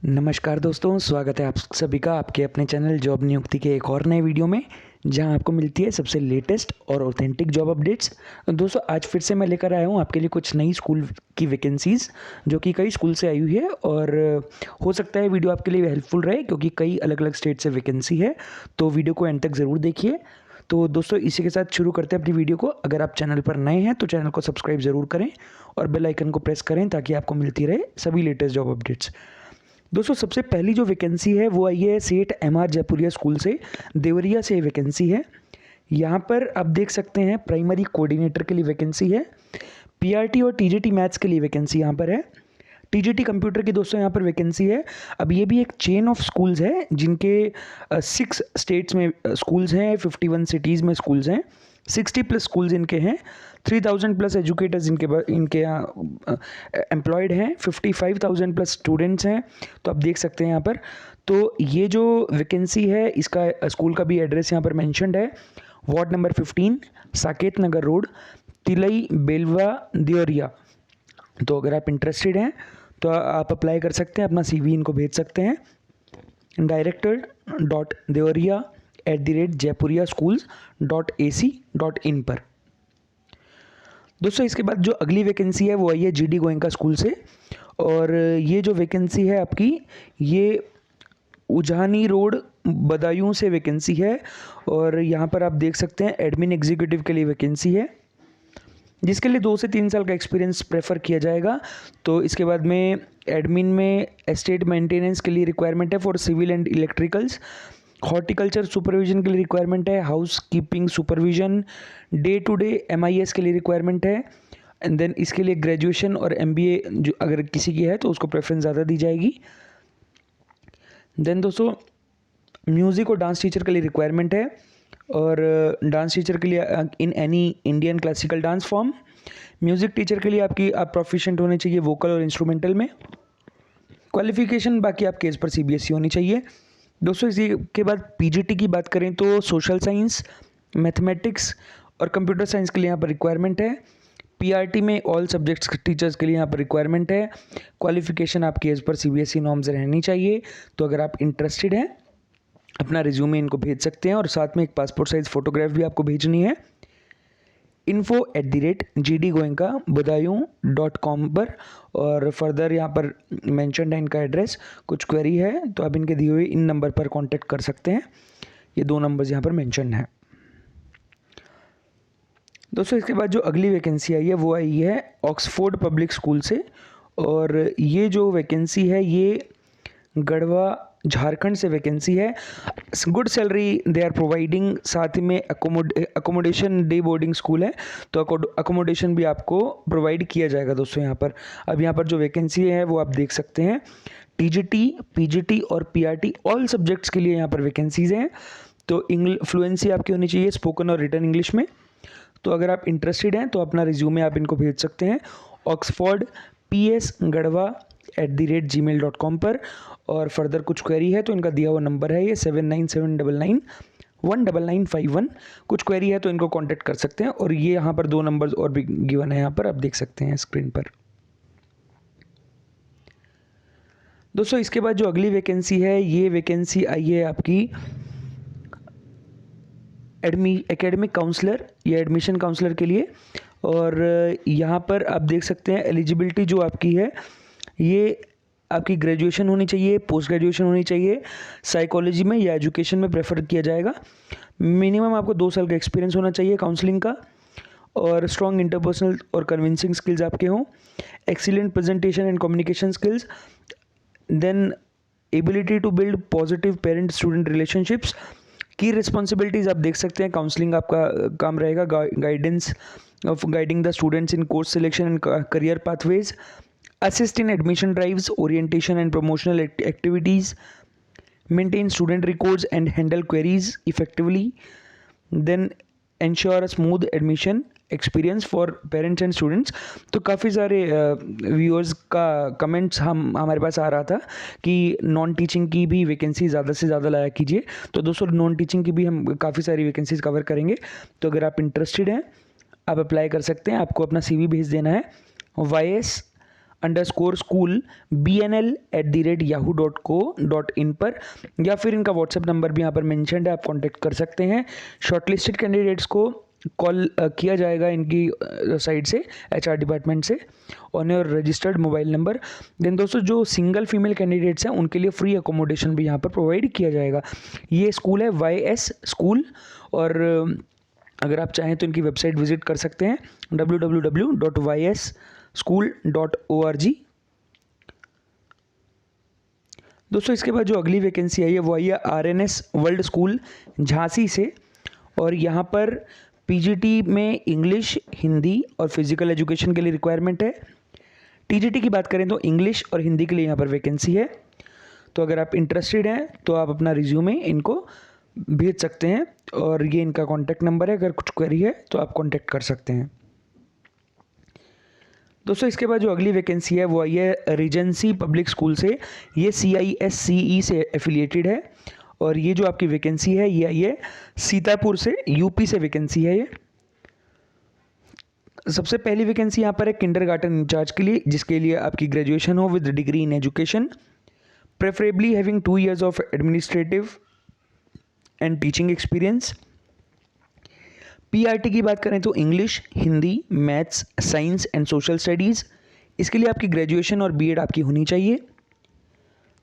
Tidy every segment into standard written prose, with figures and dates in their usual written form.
नमस्कार दोस्तों, स्वागत है आप सभी का आपके अपने चैनल जॉब नियुक्ति के एक और नए वीडियो में, जहां आपको मिलती है सबसे लेटेस्ट और ऑथेंटिक जॉब अपडेट्स। दोस्तों, आज फिर से मैं लेकर आया हूं आपके लिए कुछ नई स्कूल की वैकेंसीज़ जो कि कई स्कूल से आई हुई है। और हो सकता है वीडियो आपके लिए हेल्पफुल रहे क्योंकि कई अलग अलग स्टेट से वैकेंसी है, तो वीडियो को एंड तक ज़रूर देखिए। तो दोस्तों, इसी के साथ शुरू करते हैं अपनी वीडियो को। अगर आप चैनल पर नए हैं तो चैनल को सब्सक्राइब ज़रूर करें और बेल आइकन को प्रेस करें ताकि आपको मिलती रहे सभी लेटेस्ट जॉब अपडेट्स। दोस्तों, सबसे पहली जो वैकेंसी है वो आई है सेठ एमआर जयपुरिया स्कूल से, देवरिया से वैकेंसी है। यहाँ पर आप देख सकते हैं प्राइमरी कोऑर्डिनेटर के लिए वैकेंसी है। पीआरटी और टीजीटी मैथ्स के लिए वैकेंसी यहाँ पर है। टीजीटी कंप्यूटर की दोस्तों यहाँ पर वैकेंसी है। अब ये भी एक चेन ऑफ स्कूल्स है जिनके 6 स्टेट्स में स्कूल्स हैं, 51 सिटीज़ में स्कूल्स हैं, 60 प्लस स्कूल्स इनके हैं, 3000 प्लस एजुकेटर्स इनके यहाँ एम्प्लॉयड हैं, 55,000 प्लस स्टूडेंट्स हैं। तो आप देख सकते हैं यहाँ पर। तो ये जो वैकेंसी है इसका स्कूल का भी एड्रेस यहाँ पर मेंशन्ड है। Ward number 15, Saket Nagar road, Tilai Belwa, Deoria. तो अगर आप इंटरेस्टेड हैं तो आप अप्लाई कर सकते हैं, अपना CV इनको भेज सकते हैं director.devaria@jaypuriaschools.ac.in पर। दोस्तों, इसके बाद जो अगली वैकेंसी है वो आई है GD गोयनका स्कूल से। और ये जो वैकेंसी है आपकी, ये उजानी रोड बदायूं से वैकेंसी है। और यहाँ पर आप देख सकते हैं एडमिन एग्जीक्यूटिव के लिए वैकेंसी है, जिसके लिए 2 से 3 साल का एक्सपीरियंस प्रेफर किया जाएगा। तो इसके बाद में एडमिन में एस्टेट मेंटेनेंस के लिए रिक्वायरमेंट है for civil and electricals, horticulture supervision के लिए रिक्वायरमेंट है, house keeping supervision, day to day MIS के लिए रिक्वायरमेंट है। एंड देन इसके लिए ग्रेजुएशन और MBA जो अगर किसी की है तो उसको प्रेफरेंस ज़्यादा दी जाएगी। देन दोस्तों, म्यूज़िक और डांस टीचर के लिए रिक्वायरमेंट है। और डांस टीचर के लिए in any Indian classical dance form. Music teacher के लिए आप प्रोफिशिएंट होने चाहिए वोकल और इंस्ट्रूमेंटल में। क्वालिफिकेशन बाकी आपके इस पर CBSE होनी चाहिए। दोस्तों, इसी के बाद PGT की बात करें तो सोशल साइंस, मैथमेटिक्स और कंप्यूटर साइंस के लिए यहाँ पर रिक्वायरमेंट है। PRT में ऑल सब्जेक्ट्स टीचर्स के लिए यहाँ पर रिक्वायरमेंट है। क्वालिफिकेशन आपकी एज पर CBSE नॉर्म्स रहनी चाहिए। तो अगर आप इंटरेस्टेड हैं अपना रिज्यूमे इनको भेज सकते हैं और साथ में एक पासपोर्ट साइज फोटोग्राफ भी आपको भेजनी है info@gdgoenka.com पर। और फर्दर यहाँ पर मेंशन है इनका एड्रेस। कुछ क्वेरी है तो आप इनके दिए हुए इन नंबर पर कांटेक्ट कर सकते हैं। ये 2 नंबर्स यहाँ पर मेंशन है। दोस्तों, इसके बाद जो अगली वैकेंसी आई है वो आई है ऑक्सफोर्ड पब्लिक स्कूल से। और ये जो वैकेंसी है ये गढ़वा झारखंड से वैकेंसी है। Good salary they are providing, साथ में अकोमोडेशन डे बोर्डिंग स्कूल है तो अकोमोडेशन भी आपको प्रोवाइड किया जाएगा। दोस्तों, यहाँ पर अब यहाँ पर जो वैकेंसी है वो आप देख सकते हैं। TGT, PGT और PRT ऑल सब्जेक्ट्स के लिए यहाँ पर वैकेंसीज हैं। तो फ्लुएंसी आपकी होनी चाहिए स्पोकन और रिटन इंग्लिश में। तो अगर आप इंटरेस्टेड हैं तो अपना रिज्यूमे आप इनको भेज सकते हैं oxford PS Garhwa@gmail.com पर। और फर्दर कुछ क्वेरी है तो इनका दिया हुआ नंबर है ये 797999199951। कुछ क्वेरी है तो इनको कांटेक्ट कर सकते हैं। और ये यहाँ पर 2 नंबर्स और भी गिवन है, यहाँ पर आप देख सकते हैं स्क्रीन पर। दोस्तों, इसके बाद जो अगली वैकेंसी है ये वैकेंसी आई है आपकी एकेडमिक काउंसलर या एडमिशन काउंसलर के लिए। और यहाँ पर आप देख सकते हैं एलिजिबिलिटी जो आपकी है ये आपकी ग्रेजुएशन होनी चाहिए, पोस्ट ग्रेजुएशन होनी चाहिए, साइकोलॉजी में या एजुकेशन में प्रेफर किया जाएगा। मिनिमम आपको 2 साल का एक्सपीरियंस होना चाहिए काउंसलिंग का। और स्ट्रॉन्ग इंटरपर्सनल और कन्विंसिंग स्किल्स आपके हों, excellent presentation and communication skills, then ability to build positive parent student relationships. की रिस्पॉन्सिबिलिटीज़ आप देख सकते हैं, काउंसलिंग आपका काम रहेगा, guidance of guiding the students in course selection and career pathways, assist in admission drives, orientation and promotional activities, maintain student records and handle queries effectively, then ensure a smooth admission experience for parents and students। तो काफ़ी सारे viewers का comments हमारे पास आ रहा था कि non teaching की भी वैकेंसी ज़्यादा से ज़्यादा लाया कीजिए। तो दोस्तों, नॉन टीचिंग की भी हम काफ़ी सारी वैकेंसीज कवर करेंगे। तो अगर आप इंटरेस्टेड हैं आप अप्लाई कर सकते हैं। आपको अपना CV भेज देना है bnl@yahoo.co.in पर, या फिर इनका व्हाट्सएप नंबर भी यहाँ पर मेंशन्ड है, आप कांटेक्ट कर सकते हैं। शॉर्टलिस्टेड कैंडिडेट्स को कॉल किया जाएगा इनकी साइड से, एचआर डिपार्टमेंट से, on your registered mobile number. Then दोस्तों जो सिंगल फीमेल कैंडिडेट्स हैं उनके लिए फ्री अकोमोडेशन भी यहाँ पर प्रोवाइड किया जाएगा। ये स्कूल है YS स्कूल, और अगर आप चाहें तो इनकी वेबसाइट विजिट कर सकते हैं www.ysschool.org। दोस्तों इसके बाद जो अगली वैकेंसी आई है वो आई है RNS वर्ल्ड स्कूल झांसी से, और यहाँ पर पीजीटी में इंग्लिश, हिंदी और फिजिकल एजुकेशन के लिए रिक्वायरमेंट है। टीजीटी की बात करें तो इंग्लिश और हिंदी के लिए यहाँ पर वैकेंसी है। तो अगर आप इंटरेस्टेड हैं तो आप अपना रिज्यूमे इनको भेज सकते हैं, और ये इनका कॉन्टैक्ट नंबर है, अगर कुछ क्वेरी है तो आप कॉन्टैक्ट कर सकते हैं। दोस्तों इसके बाद जो अगली वैकेंसी है वो आई है रीजेंसी पब्लिक स्कूल से। ये CISCE से एफिलिएटेड है, और ये जो आपकी वैकेंसी है ये आई है सीतापुर से, यूपी से वैकेंसी है ये। सबसे पहली वैकेंसी यहाँ पर है किंडरगार्टन इंचार्ज के लिए, जिसके लिए आपकी ग्रेजुएशन हो with degree in education, preferably having 2 years of administrative and teaching experience. PRT की बात करें तो English, Hindi, maths, science and social studies, इसके लिए आपकी ग्रेजुएशन और BEd आपकी होनी चाहिए।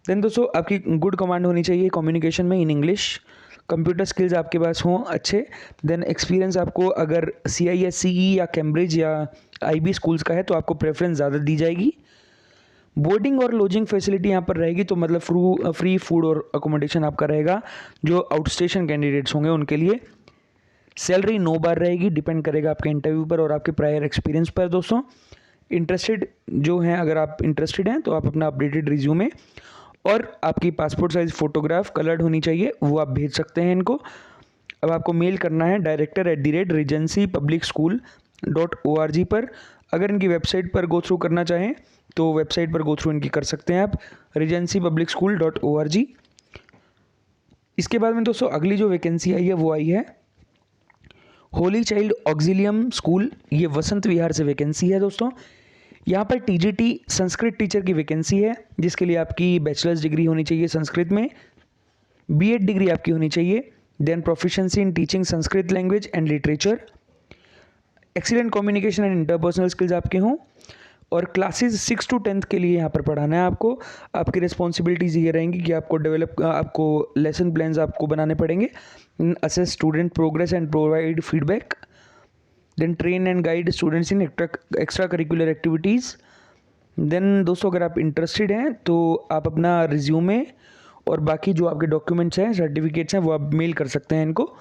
देन दोस्तों आपकी गुड कमांड होनी चाहिए कम्युनिकेशन में इन इंग्लिश, कंप्यूटर स्किल्स आपके पास हों अच्छे। देन एक्सपीरियंस आपको अगर CISCE या कैम्ब्रिज या IB स्कूल्स का है तो आपको प्रेफरेंस ज़्यादा दी जाएगी। बोर्डिंग और लॉजिंग फैसिलिटी यहाँ पर रहेगी, तो मतलब फ्री फूड और अकोमोडेशन आपका रहेगा जो आउटस्टेशन कैंडिडेट्स होंगे उनके लिए। सैलरी 9 बार रहेगी, डिपेंड करेगा आपके इंटरव्यू पर और आपके प्रायर एक्सपीरियंस पर। दोस्तों इंटरेस्टेड जो हैं, अगर आप इंटरेस्टेड हैं तो आप अपना अपडेटेड रिज्यूमे और आपकी पासपोर्ट साइज फ़ोटोग्राफ कलर्ड होनी चाहिए, वो आप भेज सकते हैं इनको। अब आपको मेल करना है director@regencypublicschool.org पर। अगर इनकी वेबसाइट पर गो थ्रू करना चाहें तो वेबसाइट पर गो थ्रू इनकी कर सकते हैं आप, regencypublicschool.org। इसके बाद में दोस्तों अगली जो वैकेंसी आई है वो आई है होली चाइल्ड ऑक्सिलियम स्कूल, ये वसंत विहार से वैकेंसी है। दोस्तों यहाँ पर TGT संस्कृत टीचर की वैकेंसी है, जिसके लिए आपकी बैचलर्स डिग्री होनी चाहिए संस्कृत में, BEd डिग्री आपकी होनी चाहिए, then proficiency in teaching Sanskrit language and literature, excellent communication and interpersonal skills आपके हों, और क्लासेस 6 to 10th के लिए यहाँ पर पढ़ाना है आपको। आपकी रिस्पॉन्सिबिलिटीज़ ये रहेंगी कि आपको लेसन प्लान्स आपको बनाने पड़ेंगे, assess student progress and provide feedback, then train and guide students in extra curricular activities. Then दोस्तों अगर आप इंटरेस्टेड हैं तो आप अपना रिज्यूमे और बाकी जो आपके डॉक्यूमेंट्स हैं, सर्टिफिकेट्स हैं, वो आप मेल कर सकते हैं इनको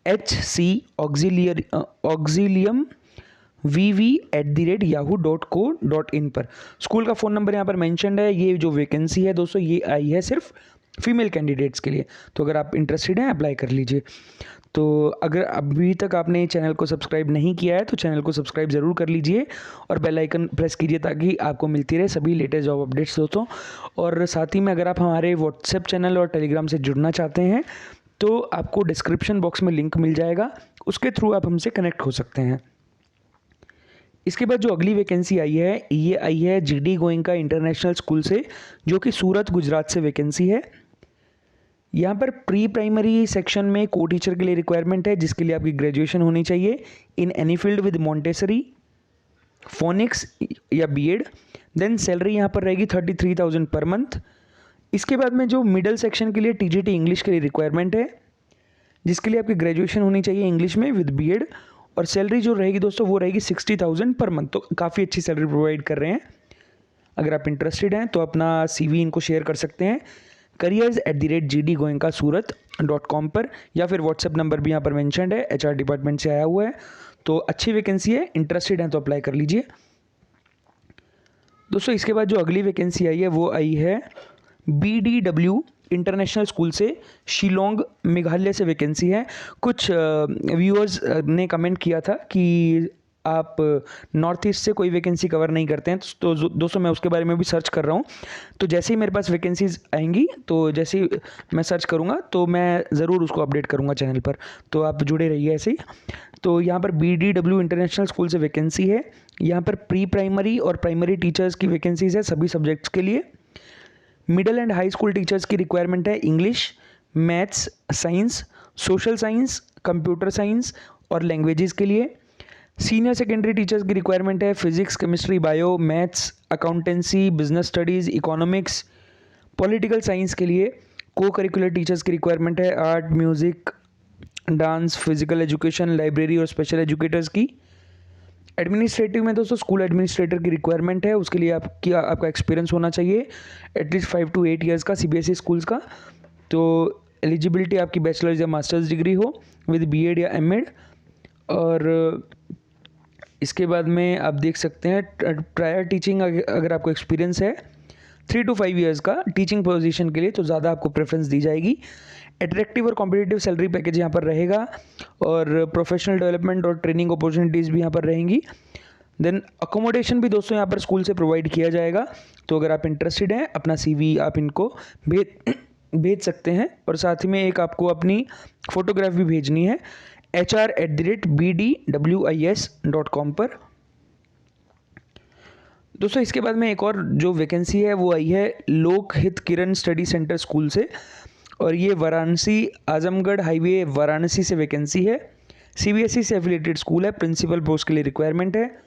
hcauxilium@yahoo.co.in पर। स्कूल का फ़ोन नंबर यहाँ पर मेंशन्ड है। ये जो वैकेंसी है दोस्तों ये आई है सिर्फ फीमेल कैंडिडेट्स के लिए, तो अगर आप इंटरेस्टेड हैं अप्लाई कर लीजिए। तो अगर अभी तक आपने चैनल को सब्सक्राइब नहीं किया है तो चैनल को सब्सक्राइब ज़रूर कर लीजिए और बेल आइकन प्रेस कीजिए ताकि आपको मिलती रहे सभी लेटेस्ट जॉब अपडेट्स दोस्तों। और साथ ही में अगर आप हमारे व्हाट्सएप चैनल और टेलीग्राम से जुड़ना चाहते हैं तो आपको डिस्क्रिप्शन बॉक्स में लिंक मिल जाएगा, उसके थ्रू आप हमसे कनेक्ट हो सकते हैं। इसके बाद जो अगली वैकेंसी आई है ये आई है GD गोइंका इंटरनेशनल स्कूल से, जो कि सूरत गुजरात से वैकेंसी है। यहाँ पर प्री प्राइमरी सेक्शन में को टीचर के लिए रिक्वायरमेंट है, जिसके लिए आपकी ग्रेजुएशन होनी चाहिए in any field with Montessori, phoenix या BEd। देन सैलरी यहाँ पर रहेगी 33,000 पर मंथ। इसके बाद में जो मिडिल सेक्शन के लिए TGT इंग्लिश के लिए रिक्वायरमेंट है, जिसके लिए आपकी ग्रेजुएशन होनी चाहिए इंग्लिश में विद BEd, और सैलरी जो रहेगी दोस्तों वो रहेगी 60,000 पर मंथ। तो काफ़ी अच्छी सैलरी प्रोवाइड कर रहे हैं। अगर आप इंटरेस्टेड हैं तो अपना CV इनको शेयर कर सकते हैं careers@gdgoenka.surat.com पर, या फिर व्हाट्सएप नंबर भी यहाँ पर मेंशन्ड है, HR डिपार्टमेंट से आया हुआ है। तो अच्छी वैकेंसी है, इंटरेस्टेड हैं तो अप्लाई कर लीजिए दोस्तों। इसके बाद जो अगली वैकेंसी आई है वो आई है BDW इंटरनेशनल स्कूल से, शिलोंग मेघालय से वैकेंसी है। कुछ व्यूअर्स ने कमेंट किया था कि आप नॉर्थ ईस्ट से कोई वैकेंसी कवर नहीं करते हैं, तो दोस्तों मैं उसके बारे में भी सर्च कर रहा हूँ। तो जैसे ही मेरे पास वैकेंसीज आएंगी तो जैसे ही मैं सर्च करूँगा तो मैं ज़रूर उसको अपडेट करूँगा चैनल पर, तो आप जुड़े रहिए ऐसे ही। तो यहाँ पर BDW इंटरनेशनल स्कूल से वैकेंसी है, यहाँ पर प्री प्राइमरी और प्राइमरी टीचर्स की वैकेंसीज है सभी सब्जेक्ट्स के लिए। Middle and high school teachers की रिक्वायरमेंट है English, maths, science, social science, computer science और लैंग्वेजेस के लिए। सीनियर सेकेंडरी टीचर्स की रिक्वायरमेंट है physics, chemistry, bio, maths, accountancy, business studies, economics, political science के लिए। को करिकुलर टीचर्स की रिक्वायरमेंट है art, music, dance, physical education, library और स्पेशल एजुकेटर्स की। एडमिनिस्ट्रेटिव में दोस्तों स्कूल एडमिनिस्ट्रेटर की रिक्वायरमेंट है, उसके लिए आपका एक्सपीरियंस होना चाहिए एटलीस्ट 5 to 8 ईयर्स का सीबीएसई स्कूल्स का। तो एलिजिबिलिटी आपकी बैचलर्स या मास्टर्स डिग्री हो विद बीएड या एमएड। और इसके बाद में आप देख सकते हैं प्रायर टीचिंग अगर आपको एक्सपीरियंस है 3 to 5 ईयर्स का टीचिंग पोजीशन के लिए तो ज़्यादा आपको प्रेफरेंस दी जाएगी। एट्रैक्टिव और कॉम्पिटिटिव सैलरी पैकेज यहाँ पर रहेगा और प्रोफेशनल डेवलपमेंट और ट्रेनिंग अपॉर्चुनिटीज़ भी यहाँ पर रहेंगी। देन अकोमोडेशन भी दोस्तों यहाँ पर स्कूल से प्रोवाइड किया जाएगा। तो अगर आप इंटरेस्टेड हैं अपना CV आप इनको भेज सकते हैं और साथ ही में एक आपको अपनी फ़ोटोग्राफ भी भेजनी है hr@bdwis.com पर। दोस्तों इसके बाद में एक और जो वैकेंसी है वो आई है लोकहित किरण स्टडी सेंटर स्कूल से और ये वाराणसी आजमगढ़ हाईवे वाराणसी से वैकेंसी है। CBSE से एफिलिएटेड स्कूल है, प्रिंसिपल पोस्ट के लिए रिक्वायरमेंट है।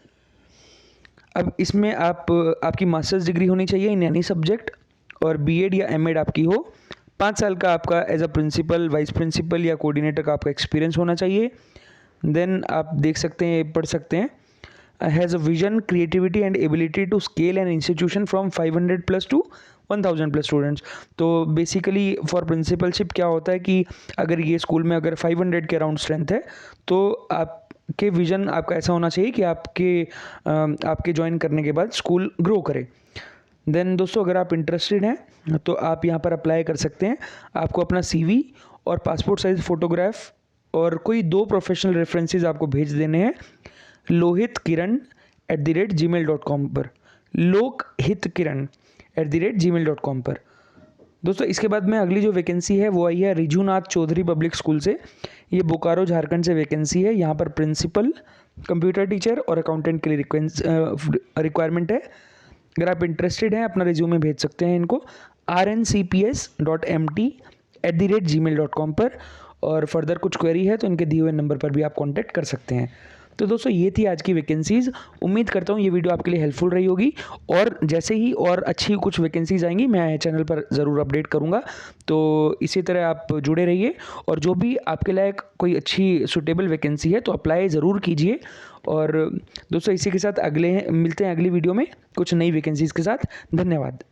अब इसमें आपकी मास्टर्स डिग्री होनी चाहिए इन एनी सब्जेक्ट और बीएड या एमएड आपकी हो। 5 साल का आपका as a principal, vice principal या कोऑर्डिनेटर का आपका एक्सपीरियंस होना चाहिए। देन आप देख सकते हैं, पढ़ सकते हैं has a vision, creativity and ability to scale an institution from 500+ to 1000+ students. तो बेसिकली फॉर प्रिंसिपलशिप क्या होता है कि अगर ये स्कूल में अगर 500 के अराउंड स्ट्रेंथ है तो आपके विजन आपका ऐसा होना चाहिए कि आपके ज्वाइन करने के बाद स्कूल ग्रो करे। देन दोस्तों अगर आप इंटरेस्टेड हैं तो आप यहाँ पर अप्लाई कर सकते हैं। आपको अपना CV और पासपोर्ट साइज फ़ोटोग्राफ और कोई 2 प्रोफेशनल रेफरेंसेस आपको भेज देने हैं lohitkiran@gmail.com पर, lokhitkhiran@gmail.com पर। दोस्तों इसके बाद में अगली जो वैकेंसी है वो आई है रिजुनाथ चौधरी पब्लिक स्कूल से। ये बोकारो झारखंड से वैकेंसी है। यहाँ पर प्रिंसिपल, कंप्यूटर टीचर और अकाउंटेंट के लिए रिक्वायरमेंट है। अगर आप इंटरेस्टेड हैं अपना रिज्यूमे भेज सकते हैं इनको rncps.mt@gmail.com पर और फर्दर कुछ क्वेरी है तो इनके दिए हुए नंबर पर भी आप कॉन्टैक्ट कर सकते हैं। तो दोस्तों ये थी आज की वैकेंसीज़। उम्मीद करता हूँ ये वीडियो आपके लिए हेल्पफुल रही होगी और जैसे ही और अच्छी कुछ वैकेंसीज़ आएंगी मैं चैनल पर ज़रूर अपडेट करूँगा। तो इसी तरह आप जुड़े रहिए और जो भी आपके लायक कोई अच्छी सूटेबल वैकेंसी है तो अप्लाई ज़रूर कीजिए। और दोस्तों इसी के साथ मिलते हैं अगली वीडियो में कुछ नई वैकेंसीज़ के साथ। धन्यवाद।